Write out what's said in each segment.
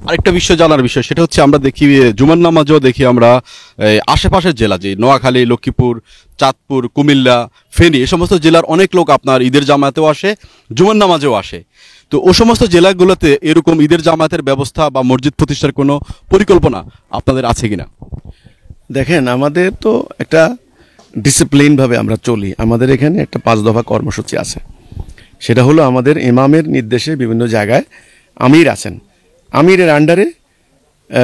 আরেকটা বিষয় জানার বিষয় সেটা হচ্ছে আমরা দেখি জুমার নামাজও দেখি আমরা আশেপাশের জেলা যে নোয়াখালী, লক্ষ্মীপুর, চাঁদপুর, কুমিল্লা, ফেনী এই সমস্ত জেলার অনেক লোক আপনার ঈদের জামাতেও আসে, জুমার নামাজেও আসে। তো ও সমস্ত জেলাগুলোতে এরকম ঈদের জামাতের ব্যবস্থা বা মসজিদ প্রতিষ্ঠার কোনো পরিকল্পনা আপনাদের আছে কিনা? দেখেন, আমাদের তো একটা ডিসিপ্লিনভাবে আমরা চলি। আমাদের এখানে একটা 5 দফা কর্মসূচি আছে। সেটা হলো আমাদের ইমামের নির্দেশে বিভিন্ন জায়গায় আমির আছেন, আমিরের আন্ডারে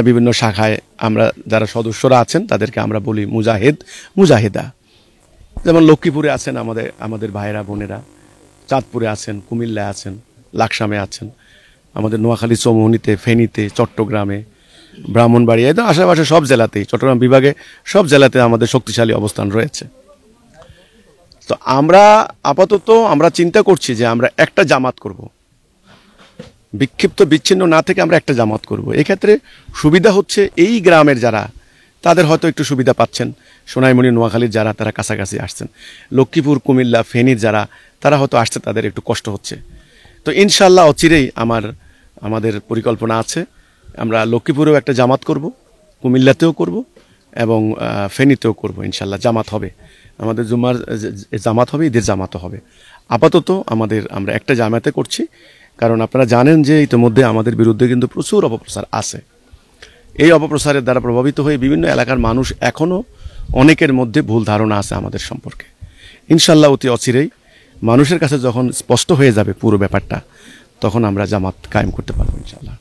বিভিন্ন শাখায় আমরা যারা সদস্যরা আছেন তাদেরকে আমরা বলি মুজাহিদ, মুজাহিদা। যেমন লক্ষ্মীপুরে আছেন আমাদের ভাইয়েরা বোনেরা, চাঁদপুরে আছেন, কুমিল্লায় আছেন, লাকসামে আছেন, আমাদের নোয়াখালী, চৌমুহনীতে, ফেনীতে, চট্টগ্রামে, ব্রাহ্মণবাড়িয়া, তো আশেপাশে সব জেলাতেই, চট্টগ্রাম বিভাগে সব জেলাতে আমাদের শক্তিশালী অবস্থান রয়েছে। তো আমরা আপাতত আমরা চিন্তা করছি যে আমরা একটা জামাত করব, বিক্ষিপ্ত বিচ্ছিন্ন না থেকে আমরা একটা জামাত করব। এক্ষেত্রে সুবিধা হচ্ছে এই গ্রামের যারা, তাদের হয়তো একটু সুবিধা পাচ্ছেন। সোনাইমণি, নোয়াখালীর যারা, তারা কাছাকাছি আসছেন। লক্ষ্মীপুর, কুমিল্লা, ফেনীর যারা, তারা হয়তো আসছে, তাদের একটু কষ্ট হচ্ছে। তো ইনশাল্লাহ অচিরেই আমাদের পরিকল্পনা আছে, আমরা লক্ষ্মীপুরেও একটা জামাত করব, কুমিল্লাতেও করব এবং ফেনীতেও করব। ইনশাল্লাহ জামাত হবে, আমাদের জুমার জামাত হবে, ঈদের জামাতও হবে। আপাতত আমরা একটা জামাতে করছি, কারণ আপনারা জানেন যে ইতিমধ্যে আমাদের বিরুদ্ধে কিন্তু প্রচুর অপপ্রচার আছে। এই অপপ্রচারের দ্বারা প্রভাবিত হয়ে বিভিন্ন এলাকার মানুষ এখনও অনেকের মধ্যে ভুল ধারণা আছে আমাদের সম্পর্কে। ইনশাল্লাহ অতি অচিরেই মানুষের কাছে যখন স্পষ্ট হয়ে যাবে পুরো ব্যাপারটা, তখন আমরা জামাত কায়েম করতে পারবো ইনশাল্লাহ।